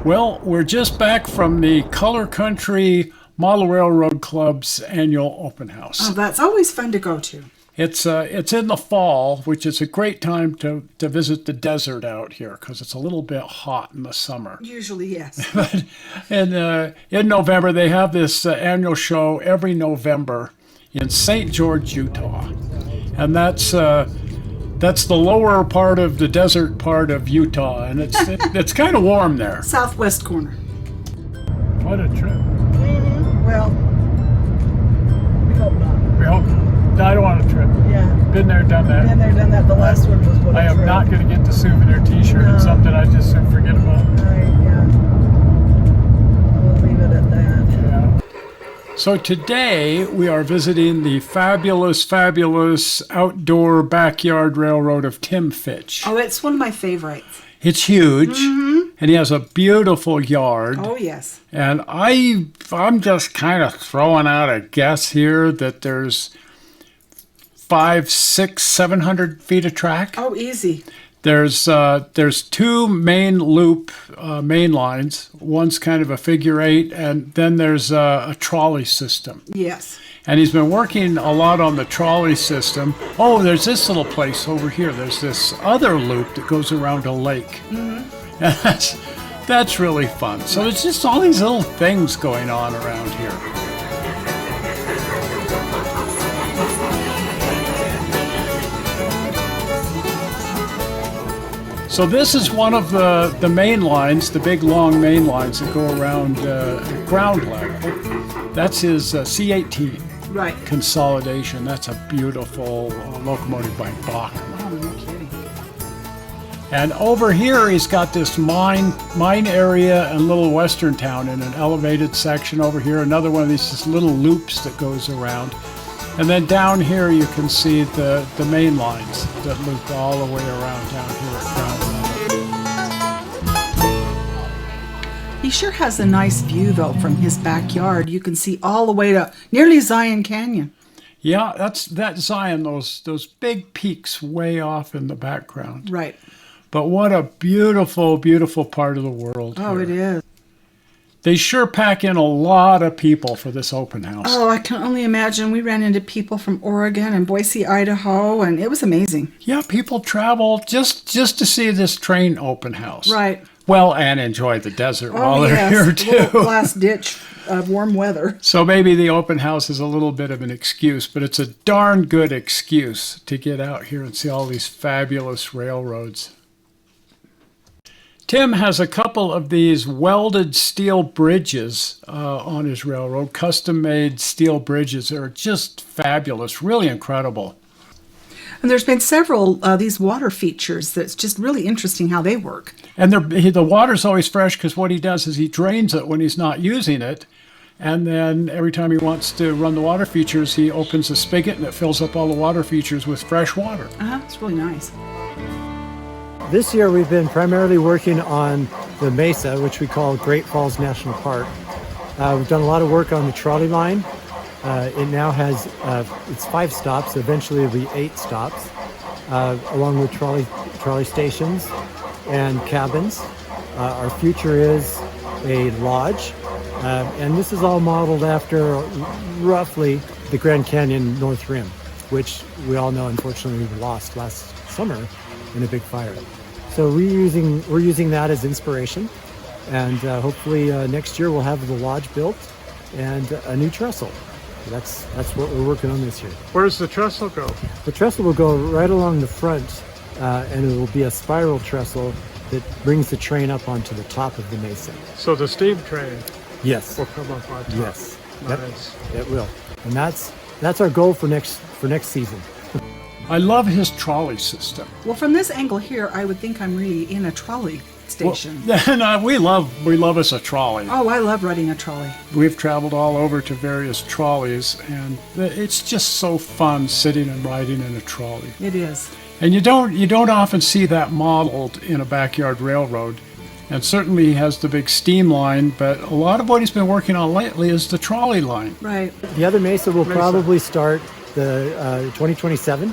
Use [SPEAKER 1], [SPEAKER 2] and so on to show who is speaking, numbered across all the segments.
[SPEAKER 1] Well, we're just back from the Color Country Model Railroad Club's annual open house.
[SPEAKER 2] Oh, that's always fun to go to.
[SPEAKER 1] It's in the fall, which is a great time to visit the desert out here because it's a little bit hot in the summer.
[SPEAKER 2] Usually, yes.
[SPEAKER 1] But in November, they have this annual show every November in St. George, Utah. And that's the lower part of the desert part of Utah, and it's kind of warm there.
[SPEAKER 2] Southwest corner.
[SPEAKER 1] What a trip.
[SPEAKER 2] Well, we hope not.
[SPEAKER 1] We hope. I don't want a trip.
[SPEAKER 2] Yeah.
[SPEAKER 1] Been there, done that.
[SPEAKER 2] Been there, done that. The last one was what
[SPEAKER 1] I am not going to get the souvenir T-shirt.
[SPEAKER 2] No.
[SPEAKER 1] It's something I just soon forget about.
[SPEAKER 2] Right, yeah. We'll leave it at that.
[SPEAKER 1] Yeah. So today we are visiting the fabulous outdoor backyard railroad of Tim Fitch.
[SPEAKER 2] Oh, it's one of my favorites.
[SPEAKER 1] It's huge, and he has a beautiful yard.
[SPEAKER 2] Oh, yes.
[SPEAKER 1] And I'm just kind of throwing out a guess here that there's 500, 600, 700 feet of track.
[SPEAKER 2] Oh, easy.
[SPEAKER 1] There's two main loop main lines. One's kind of a figure eight, and then there's a trolley system.
[SPEAKER 2] Yes.
[SPEAKER 1] And he's been working a lot on the trolley system. Oh, there's this little place over here. There's this other loop that goes around a lake. And that's really fun. So there's just all these little things going on around here. So this is one of the main lines, the big long main lines that go around ground level. That's his C18 consolidation. That's a beautiful locomotive by Bach.
[SPEAKER 2] Oh, no kidding.
[SPEAKER 1] And over here he's got this mine area and little western town in an elevated section over here. Another one of these just little loops that goes around. And then down here you can see the main lines that loop all the way around down here at ground level.
[SPEAKER 2] He sure has a nice view, though, from his backyard. You can see all the way to nearly Zion Canyon.
[SPEAKER 1] Yeah, that Zion, those big peaks way off in the background.
[SPEAKER 2] Right.
[SPEAKER 1] But what a beautiful, beautiful part of the world.
[SPEAKER 2] Oh,
[SPEAKER 1] here.
[SPEAKER 2] it is.
[SPEAKER 1] They sure pack in a lot of people for this open house.
[SPEAKER 2] Oh, I can only imagine. We ran into people from Oregon and Boise, Idaho, and it was amazing.
[SPEAKER 1] Yeah, people travel just to see this train open house.
[SPEAKER 2] Right.
[SPEAKER 1] Well, and enjoy the desert while they're
[SPEAKER 2] yes.
[SPEAKER 1] here, too.
[SPEAKER 2] Last ditch of warm weather.
[SPEAKER 1] So maybe the open house is a little bit of an excuse, but it's a darn good excuse to get out here and see all these fabulous railroads. Tim has a couple of these welded steel bridges on his railroad, custom-made steel bridges. They're just fabulous, really incredible.
[SPEAKER 2] And there's been several these water features that's just really interesting how they work.
[SPEAKER 1] And the water's always fresh because what he does is he drains it when he's not using it. And then every time he wants to run the water features, he opens a spigot and it fills up all the water features with fresh water.
[SPEAKER 2] It's really nice.
[SPEAKER 3] This year we've been primarily working on the mesa, which we call Great Falls National Park. We've done a lot of work on the trolley line. It now has it's 5 stops. Eventually it'll be 8 stops, along with trolley stations and cabins. Our future is a lodge, and this is all modeled after roughly the Grand Canyon North Rim, which we all know unfortunately we lost last summer in a big fire. So we're using that as inspiration, and hopefully next year we'll have the lodge built and a new trestle. That's what we're working on this year.
[SPEAKER 1] Where does the trestle go?
[SPEAKER 3] The trestle will go right along the front, and it will be a spiral trestle that brings the train up onto the top of the mesa.
[SPEAKER 1] So the steam train
[SPEAKER 3] Yes.
[SPEAKER 1] will come up on top.
[SPEAKER 3] Yes.
[SPEAKER 1] Nice.
[SPEAKER 3] It will. And that's our goal for next season.
[SPEAKER 1] I love his trolley system.
[SPEAKER 2] Well, from this angle here, I would think I'm really in a trolley station.
[SPEAKER 1] And we love us a trolley.
[SPEAKER 2] Oh, I love riding a trolley.
[SPEAKER 1] We've traveled all over to various trolleys, and it's just so fun sitting and riding in a trolley.
[SPEAKER 2] It is.
[SPEAKER 1] And you don't often see that modeled in a backyard railroad. And certainly he has the big steam line, but a lot of what he's been working on lately is the trolley line.
[SPEAKER 2] Right.
[SPEAKER 3] The other mesa will probably start the 2027.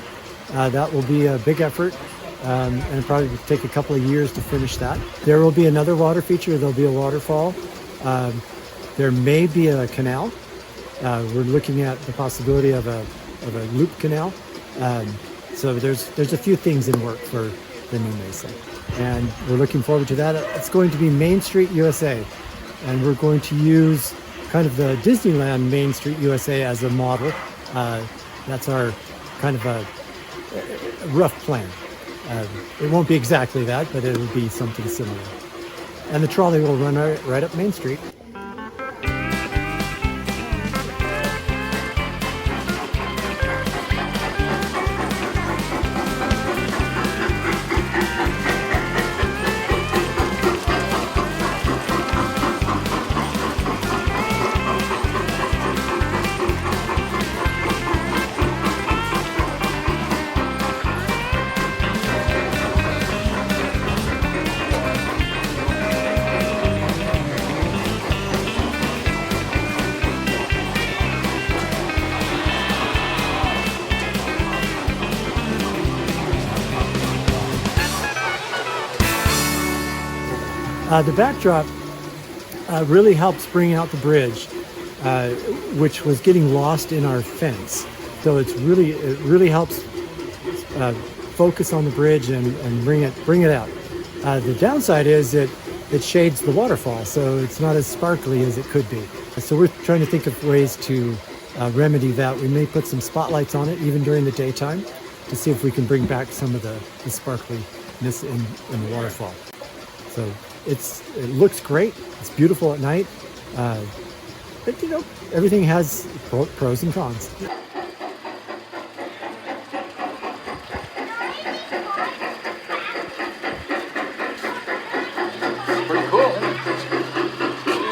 [SPEAKER 3] That will be a big effort. and it'll probably take a couple of years to finish that. There will be another water feature. There'll be a waterfall. There may be a canal. We're looking at the possibility of a loop canal. So there's a few things in work for the new Mesa, and we're looking forward to that. It's going to be Main Street USA, and we're going to use kind of the Disneyland Main Street USA as a model. That's our kind of a rough plan. It won't be exactly that, but it will be something similar. And the trolley will run right up Main Street. The backdrop really helps bring out the bridge, which was getting lost in our fence. So it really helps focus on the bridge and bring it out. The downside is it shades the waterfall, so it's not as sparkly as it could be. So we're trying to think of ways to remedy that. We may put some spotlights on it even during the daytime to see if we can bring back some of the sparkliness in the waterfall. So it looks great. It's beautiful at night. But everything has pros and cons.
[SPEAKER 4] Pretty cool.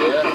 [SPEAKER 4] Yeah.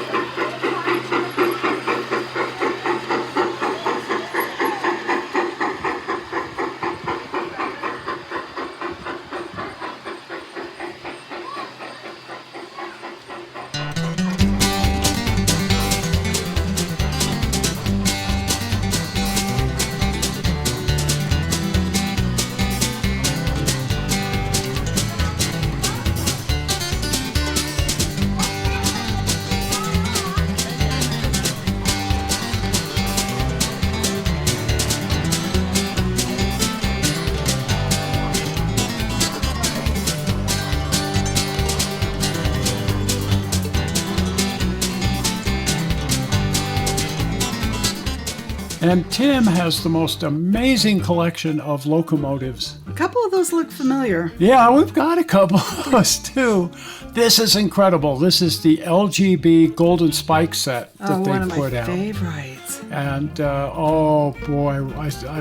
[SPEAKER 1] And Tim has the most amazing collection of locomotives.
[SPEAKER 2] A couple of those look familiar.
[SPEAKER 1] Yeah, we've got a couple of those too. This is incredible. This is the LGB Golden Spike set that they
[SPEAKER 2] one of
[SPEAKER 1] put
[SPEAKER 2] my
[SPEAKER 1] out.
[SPEAKER 2] favorites.
[SPEAKER 1] And oh boy,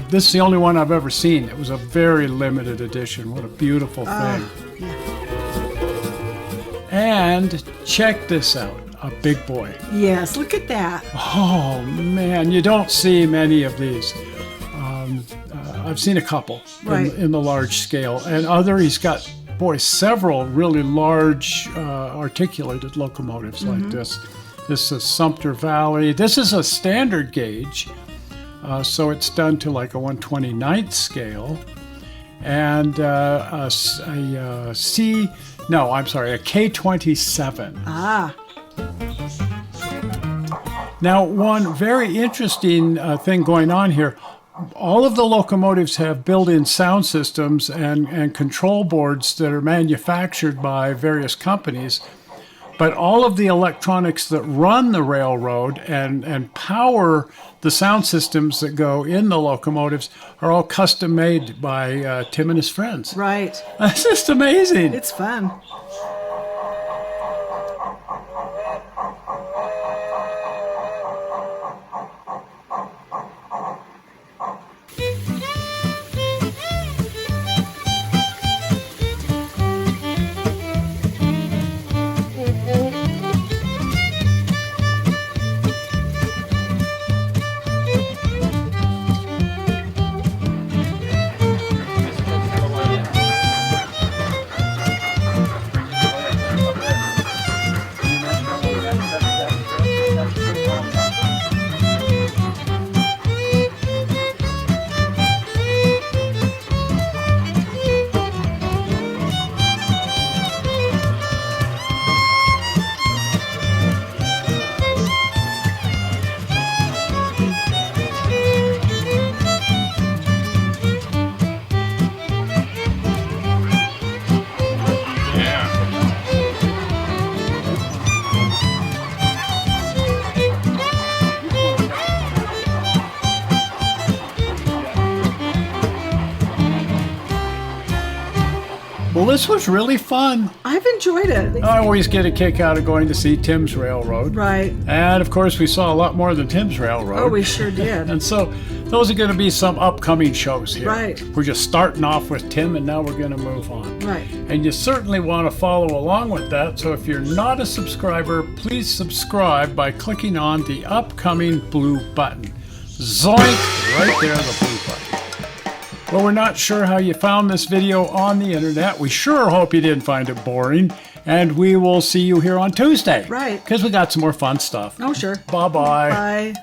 [SPEAKER 1] this is the only one I've ever seen. It was a very limited edition. What a beautiful thing.
[SPEAKER 2] Yeah.
[SPEAKER 1] And check this out, a big boy.
[SPEAKER 2] Yes, look at that.
[SPEAKER 1] Oh man, you don't see many of these. I've seen a couple
[SPEAKER 2] Right.
[SPEAKER 1] in the large scale, and he's got several really large articulated locomotives like this. This is Sumter Valley. This is a standard gauge, so it's done to like a 1/29th scale, and a K27.
[SPEAKER 2] Ah,
[SPEAKER 1] Now, one very interesting thing going on here, all of the locomotives have built-in sound systems and control boards that are manufactured by various companies, but all of the electronics that run the railroad and power the sound systems that go in the locomotives are all custom made by Tim and his friends.
[SPEAKER 2] right.
[SPEAKER 1] That's just amazing.
[SPEAKER 2] It's fun.
[SPEAKER 1] Well, this was really fun.
[SPEAKER 2] I've enjoyed it.
[SPEAKER 1] I always get a kick out of going to see Tim's Railroad.
[SPEAKER 2] Right.
[SPEAKER 1] And of course, we saw a lot more than Tim's Railroad.
[SPEAKER 2] Oh, we sure did.
[SPEAKER 1] And so those are going to be some upcoming shows here.
[SPEAKER 2] Right.
[SPEAKER 1] We're just starting off with Tim, and now we're going to move on.
[SPEAKER 2] Right.
[SPEAKER 1] And you certainly want to follow along with that. So if you're not a subscriber, please subscribe by clicking on the upcoming blue button. Zoink! Right there, the blue button. Well, we're not sure how you found this video on the internet. We sure hope you didn't find it boring. And we will see you here on Tuesday.
[SPEAKER 2] Right.
[SPEAKER 1] Because we got some more fun stuff.
[SPEAKER 2] Oh, sure.
[SPEAKER 1] Bye-bye.
[SPEAKER 2] Bye.